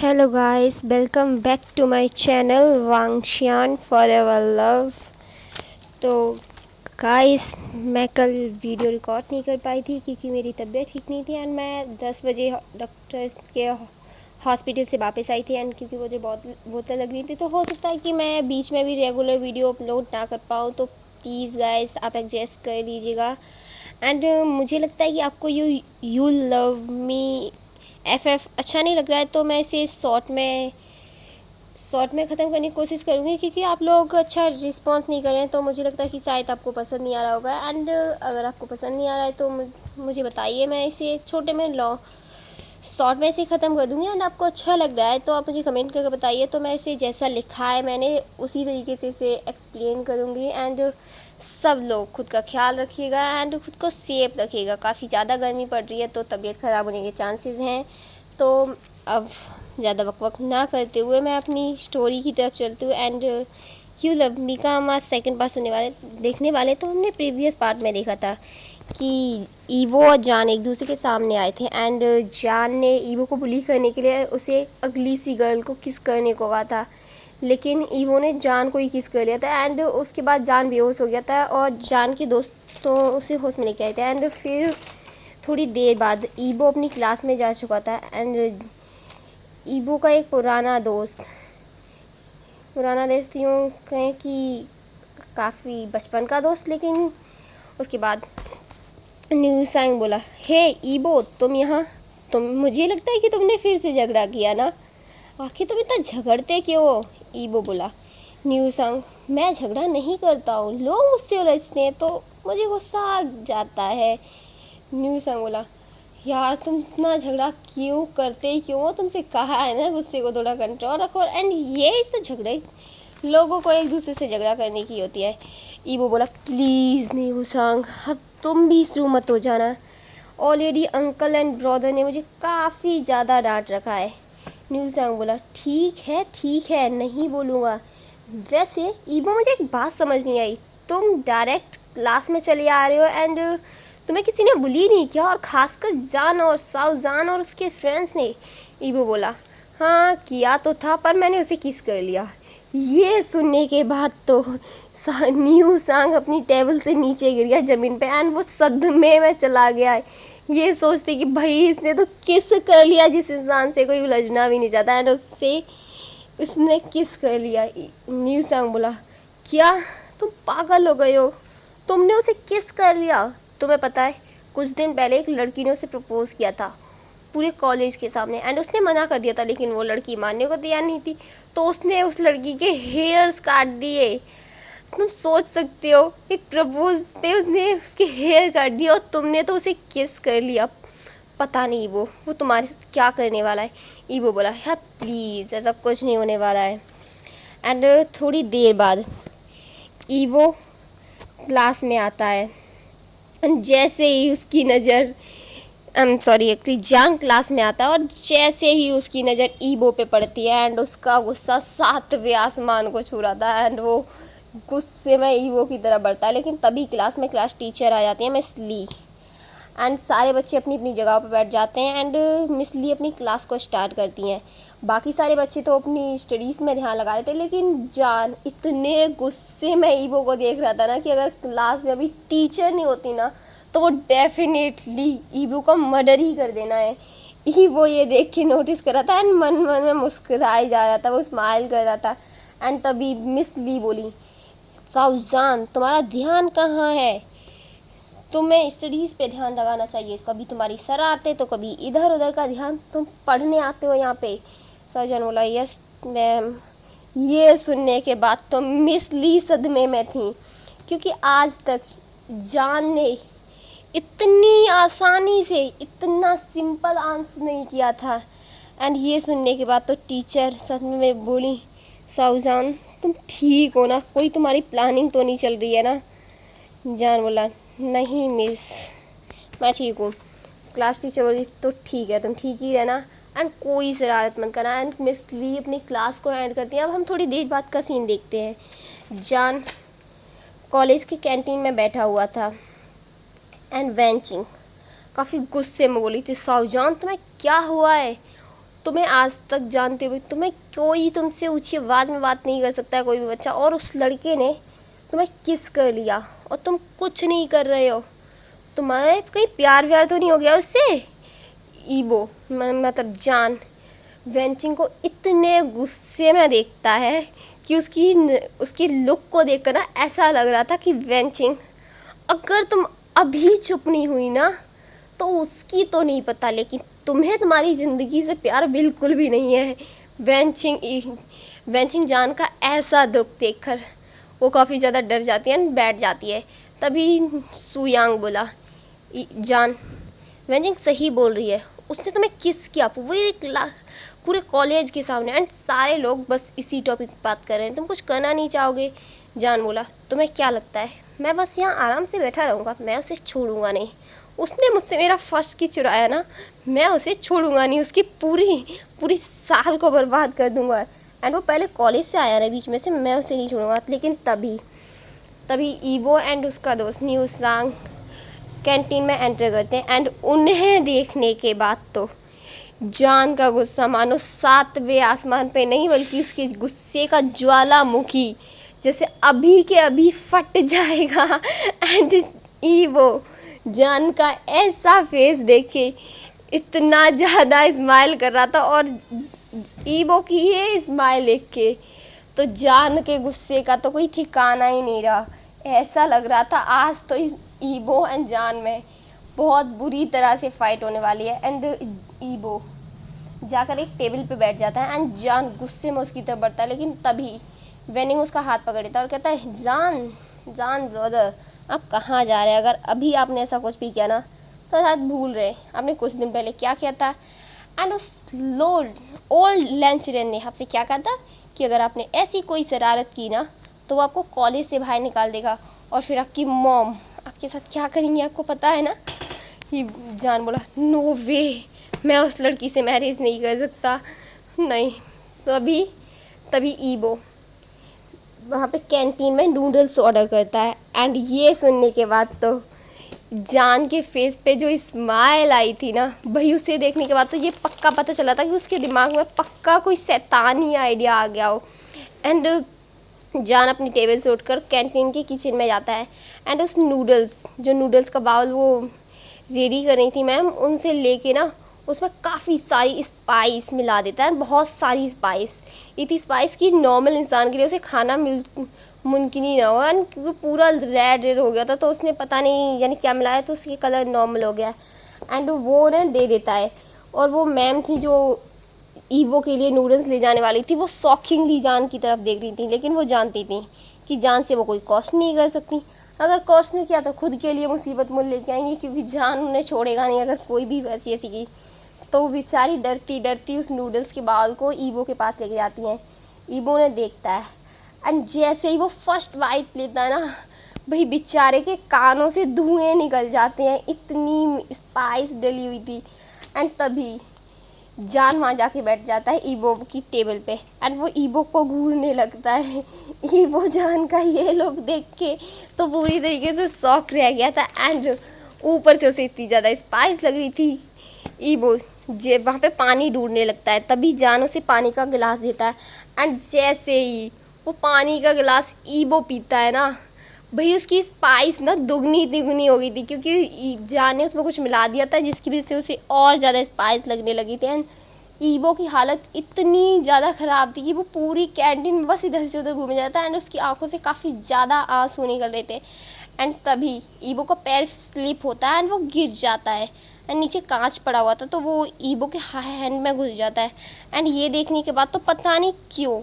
Hello guys, welcome back to my channel Wangxian forever love. तो guys, मैं कल video record नहीं कर पाई थी क्योंकि मेरी तबीयत ठीक नहीं थी एंड मैं 10 बजे डॉक्टर के हॉस्पिटल से वापस आई थी एंड क्योंकि मुझे बहुत बोतल लग रही थी तो हो सकता है कि मैं बीच में भी रेगुलर वीडियो अपलोड ना कर पाऊँ। तो प्लीज़ गाइस, आप एडजस्ट कर लीजिएगा। एंड मुझे लगता है कि आपको यू लव मी एफ अच्छा नहीं लग रहा है तो मैं इसे शॉर्ट में ख़त्म करने की कोशिश करूँगी क्योंकि आप लोग अच्छा रिस्पॉन्स नहीं कर रहे हैं। तो मुझे लगता है कि शायद आपको पसंद नहीं आ रहा होगा एंड अगर आपको पसंद नहीं आ रहा है तो मुझे बताइए, मैं इसे छोटे में शॉर्ट में इसे ख़त्म कर दूँगी। एंड आपको अच्छा लग रहा है तो आप मुझे कमेंट करके बताइए, तो मैं इसे जैसा लिखा है मैंने उसी तरीके से इसे एक्सप्लेन करूँगी। एंड सब लोग खुद का ख्याल रखिएगा एंड खुद को सेफ रखिएगा। काफ़ी ज़्यादा गर्मी पड़ रही है तो तबीयत ख़राब होने के चांसेस हैं। तो अब ज़्यादा बकबक ना करते हुए मैं अपनी स्टोरी की तरफ चलती हूँ। एंड यू लव मी का हम आज सेकेंड पार्ट देखने वाले। तो हमने प्रीवियस पार्ट में देखा था कि ईवो और जान एक दूसरे के सामने आए थे एंड जान ने ईवो को बुली करने के लिए उसे अगली सी गर्ल को किस करने को कहा था, लेकिन ईवो ने जान को ही किस कर लिया था एंड उसके बाद जान बेहोश हो गया था और जान के दोस्त तो उसे होश में लेके आए थे। एंड फिर थोड़ी देर बाद ईवो अपनी क्लास में जा चुका था एंड ईवो का एक पुराना दोस्त यूँ कहें कि काफ़ी बचपन का दोस्त, लेकिन उसके बाद न्यू सांग बोला, हे ईवो तुम यहाँ, मुझे लगता है कि तुमने फिर से झगड़ा किया ना, आखिर तुम इतना झगड़ते क्यों हो? ईवो बोला। न्यू सांग, मैं झगड़ा नहीं करता हूँ, लोग मुझसे उलझते हैं तो मुझे गुस्सा आ जाता है। न्यू सांग बोला, यार तुम इतना झगड़ा क्यों हो, तुमसे कहा है ना गुस्से को थोड़ा कंट्रोल रखो। एंड ये इस तो झगड़े लोगों को एक दूसरे से झगड़ा करने की होती है। ईवो बोला, प्लीज़ न्यू सांग अब तुम भी शुरू मत हो जाना, ऑलरेडी अंकल एंड ब्रदर ने मुझे काफ़ी ज़्यादा डांट रखा है। न्यू सांग बोला, ठीक है नहीं बोलूँगा। वैसे ईवो, मुझे एक बात समझ नहीं आई, तुम डायरेक्ट क्लास में चले आ रहे हो एंड तुम्हें किसी ने बुली नहीं किया, और ख़ासकर जान और उसके फ्रेंड्स ने। ईवो बोला, हाँ किया तो था पर मैंने उसे किस कर लिया। ये सुनने के बाद तो न्यू सांग अपनी टेबल से नीचे गिर गया ज़मीन पे एंड वो सदमे में चला गया है, ये सोचते कि भाई इसने तो किस कर लिया जिस इंसान से कोई उलझना भी नहीं चाहता एंड उसने किस कर लिया। न्यू सांग बोला, क्या तुम पागल हो गए हो, तुमने उसे किस कर लिया? तुम्हें पता है कुछ दिन पहले एक लड़की ने उसे प्रपोज किया था पूरे कॉलेज के सामने एंड उसने मना कर दिया था, लेकिन वो लड़की मानने को तैयार नहीं थी तो उसने उस लड़की के हेयर्स काट दिए। तुम सोच सकते हो, एक प्रपोज पे उसने उसके हेयर काट दिए और तुमने तो उसे किस कर लिया। पता नहीं वो तुम्हारे साथ क्या करने वाला है। ईवो बोला, यार प्लीज़ ऐसा कुछ नहीं होने वाला है। एंड थोड़ी देर बाद ईवो क्लास में आता है एंड जैसे ही उसकी नज़र एक्चुअली जान क्लास में आता है और जैसे ही उसकी नज़र ईवो पे पड़ती है एंड उसका गुस्सा 7वें आसमान को छू रहा था एंड वो गुस्से में ईवो की तरह बढ़ता है। लेकिन तभी क्लास टीचर आ जाती है, मिस ली, एंड सारे बच्चे अपनी अपनी जगह पर बैठ जाते हैं एंड मिस ली अपनी क्लास को स्टार्ट करती हैं। बाकी सारे बच्चे तो अपनी स्टडीज़ में ध्यान लगा रहे थे, लेकिन जान इतने गुस्से में ईवो को देख रहा था ना कि अगर क्लास में अभी टीचर नहीं होती ना तो वो डेफिनेटली ईवो का मर्डर ही कर देना है। ईवो ये देख के नोटिस कर रहा था एंड मन मन में मुस्कुराई जा रहा था, वो स्माइल कर रहा था। एंड तभी मिस ली बोली, साउजान तुम्हारा ध्यान कहाँ है, तुम्हें स्टडीज़ पे ध्यान लगाना चाहिए, कभी तुम्हारी शरारतें तो कभी इधर उधर का ध्यान, तुम पढ़ने आते हो यहाँ पे। साउजान बोला, यस मैम। ये सुनने के बाद तो मिस ली सदमे में थी क्योंकि आज तक जान ने इतनी आसानी से इतना सिंपल आंसर नहीं किया था। एंड ये सुनने के बाद तो टीचर सच में बोली, साउजान तुम ठीक हो ना, कोई तुम्हारी प्लानिंग तो नहीं चल रही है ना? जान बोला, नहीं मिस मैं ठीक हूँ। क्लास टीचर बोली, तो ठीक है तुम ठीक ही रहना एंड कोई शरारत मत करना। एंड मिस ली अपनी क्लास को एंड करती हैं। अब हम थोड़ी देर बाद का सीन देखते हैं। जान कॉलेज के कैंटीन में बैठा हुआ था एंड वेंचिंग काफ़ी गुस्से में बोली थी, साउजान तुम्हें क्या हुआ है, तुम्हें आज तक जानते हुए तुम्हें कोई तुमसे ऊंची आवाज़ में बात नहीं कर सकता है, कोई भी बच्चा, और उस लड़के ने तुम्हें किस कर लिया और तुम कुछ नहीं कर रहे हो। तुम्हारे कहीं प्यार व्यार तो नहीं हो गया उससे? ईबो मतलब जान वेंचिंग को इतने गुस्से में देखता है कि उसकी लुक को देखकर ना ऐसा लग रहा था कि वेंचिंग, अगर तुम अभी चुप नहीं हुई ना तो उसकी तो नहीं पता, लेकिन तुम्हें तुम्हारी ज़िंदगी से प्यार बिल्कुल भी नहीं है। वेंचिंग जान का ऐसा दुख देखकर वो काफ़ी ज़्यादा डर जाती है, बैठ जाती है। तभी सुयांग बोला, जान वेंचिंग सही बोल रही है, उसने तुम्हें किस किया पूरे कॉलेज के सामने, एंड सारे लोग बस इसी टॉपिक पर बात कर रहे हैं, तुम कुछ करना नहीं चाहोगे? जान बोला, तुम्हें क्या लगता है मैं बस यहाँ आराम से बैठा रहूँगा? मैं उसे छोड़ूंगा नहीं। उसने मुझसे मेरा फर्स्ट की चुराया ना, मैं उसे छोड़ूंगा नहीं, उसकी पूरी साल को बर्बाद कर दूंगा। एंड वो पहले कॉलेज से आया ना बीच में से, मैं उसे नहीं छोड़ूंगा। लेकिन तभी ईबो एंड उसका दोस्त न्यू सांग कैंटीन में एंटर करते हैं, एंड उन्हें देखने के बाद तो जान का गुस्सा मानो 7वें आसमान पे नहीं बल्कि उसके गुस्से का ज्वालामुखी जैसे अभी के अभी फट जाएगा। एंड ईबो जान का ऐसा फेस देखे इतना ज़्यादा स्माइल कर रहा था, और ईबो की ये स्माइल देख के तो जान के गुस्से का तो कोई ठिकाना ही नहीं रहा। ऐसा लग रहा था आज तो ईबो एंड जान में बहुत बुरी तरह से फाइट होने वाली है। एंड ईबो जाकर एक टेबल पे बैठ जाता है एंड जान गुस्से में उसकी तरफ बढ़ता है, लेकिन तभी वेनिंग उसका हाथ पकड़ लेता है और कहता है, जान ब्रदर आप कहाँ जा रहे हैं? अगर अभी आपने ऐसा कुछ भी किया ना तो शायद भूल रहे आपने कुछ दिन पहले क्या किया था। एंड उस ओल्ड लेंचरन ने आपसे क्या कहा था कि अगर आपने ऐसी कोई शरारत की ना तो वो आपको कॉलेज से बाहर निकाल देगा, और फिर आपकी मॉम आपके साथ क्या करेंगी आपको पता है ना? ही जान बोला, नो वे, मैं उस लड़की से मैरिज नहीं कर सकता, नहीं। तभी ईबो वहाँ पे कैंटीन में नूडल्स ऑर्डर करता है, एंड ये सुनने के बाद तो जान के फेस पे जो स्माइल आई थी ना भाई, उसे देखने के बाद तो ये पक्का पता चला था कि उसके दिमाग में पक्का कोई शैतानी आइडिया आ गया हो। एंड जान अपनी टेबल से उठकर कैंटीन के किचन में जाता है एंड उस नूडल्स का बाउल वो रेडी कर रही थी मैम, उनसे लेके ना उसमें काफ़ी सारी स्पाइस मिला देता है, बहुत सारी स्पाइस, इतनी स्पाइस कि नॉर्मल इंसान के लिए उसे खाना मुमकिन ही ना हो। एंड क्योंकि पूरा रेड हो गया था तो उसने पता नहीं यानी क्या मिलाया तो उसके कलर नॉर्मल हो गया, एंड वो ना दे देता है। और वो मैम थी जो ईबो के लिए नूडल्स ले जाने वाली थी, वो शॉकिंगली जान की तरफ देख रही थी, लेकिन वो जानती थी कि जान से वो कोई कॉस्ट नहीं कर सकती। अगर कॉस्ट ने किया तो खुद के लिए मुसीबत मुझ लेके आएंगी, क्योंकि जान उन्हें छोड़ेगा नहीं अगर कोई भी वैसी ऐसी की। तो वो बेचारी डरती डरती उस नूडल्स के बाउल को ईबो के पास लेके जाती हैं। ईबो ने देखता है एंड जैसे ही वो फर्स्ट बाइट लेता है ना भाई बेचारे के कानों से धुएं निकल जाते हैं, इतनी स्पाइस डली हुई थी। एंड तभी जान वहाँ जाके बैठ जाता है ईबो की टेबल पे, एंड वो ईबो को घूरने लगता है। ईबो जान का ये लोग देख के तो पूरी तरीके से शॉक रह गया था, एंड ऊपर से उसे इतनी ज़्यादा स्पाइस लग रही थी। ईबो वहाँ पे पानी ढूंढने लगता है, तभी जान उसे पानी का गिलास देता है, एंड जैसे ही वो पानी का गिलास ईबो पीता है ना भाई उसकी स्पाइस ना दुगनी तिगुनी हो गई थी, क्योंकि जान ने उसमें कुछ मिला दिया था जिसकी वजह से उसे और ज़्यादा स्पाइस लगने लगी थी। एंड ईबो की हालत इतनी ज़्यादा ख़राब थी कि वो पूरी कैंटीन में बस इधर से उधर घूमे जाता है, एंड उसकी आंखों से काफ़ी ज़्यादा आंसू निकल रहे थे। एंड तभी ईबो का पैर स्लिप होता है एंड वो गिर जाता है, एंड नीचे कांच पड़ा हुआ था तो वो ईबो के हैंड में घुस जाता है। एंड ये देखने के बाद तो पता नहीं क्यों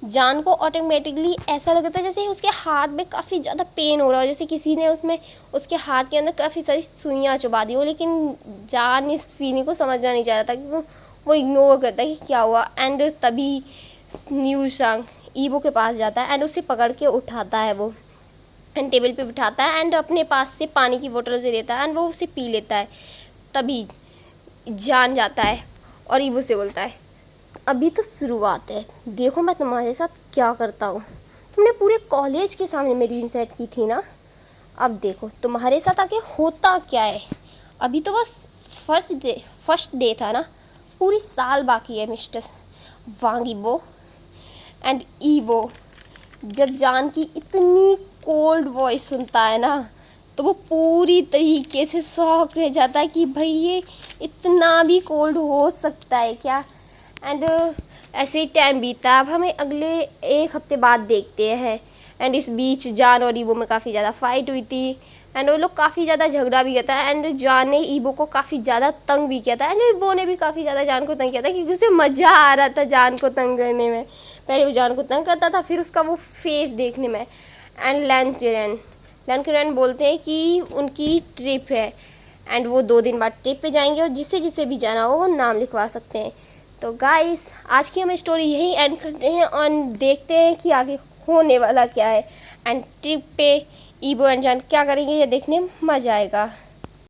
जान को ऑटोमेटिकली ऐसा लगता है जैसे उसके हाथ में काफ़ी ज़्यादा पेन हो रहा हो, जैसे किसी ने उसके हाथ के अंदर काफ़ी सारी सुइयाँ चुभा दी हो। लेकिन जान इस फीलिंग को समझना नहीं चाह रहा था कि वो इग्नोर करता है कि क्या हुआ। एंड तभी न्यू सांग ईबो के पास जाता है एंड उसे पकड़ के उठाता है वो, एंड टेबल पे बिठाता है एंड अपने पास से पानी की बोतल उसे देता है एंड वो उसे पी लेता है। तभी जान जाता है और ईबो से बोलता है, अभी तो शुरुआत है, देखो मैं तुम्हारे साथ क्या करता हूँ। तुमने पूरे कॉलेज के सामने मेरी इंसल्ट की थी ना, अब देखो तुम्हारे साथ आके होता क्या है। अभी तो बस फर्स्ट डे था ना, पूरी साल बाकी है मिस्टर वांग ईबो एंड ईबो जब जान की इतनी कोल्ड वॉइस सुनता है ना तो वो पूरी तरीके से शॉक रह जाता है कि भाई ये इतना भी कोल्ड हो सकता है क्या। एंड ऐसे ही टाइम बीता। अब हमें अगले 1 हफ्ते बाद देखते हैं। एंड इस बीच जान और ईबो में काफ़ी ज़्यादा फाइट हुई थी एंड वो लोग काफ़ी ज़्यादा झगड़ा भी किया था एंड जान ने ईबो को काफ़ी ज़्यादा तंग भी किया था एंड ईबो ने भी काफ़ी ज़्यादा जान को तंग किया था क्योंकि उसे मज़ा आ रहा था जान को तंग करने में। पहले वो जान को तंग करता था फिर उसका वो फेस देखने में। एंड लैंकुरन बोलते हैं कि उनकी ट्रिप है एंड वो 2 दिन बाद ट्रिप पे जाएंगे और जिसे जिसे भी जाना हो वो नाम लिखवा सकते हैं। तो गाइस आज की हम स्टोरी यही एंड करते हैं और देखते हैं कि आगे होने वाला क्या है एंड ट्रिप पे ईबो एंड जान क्या करेंगे ये देखने में मज़ा आएगा।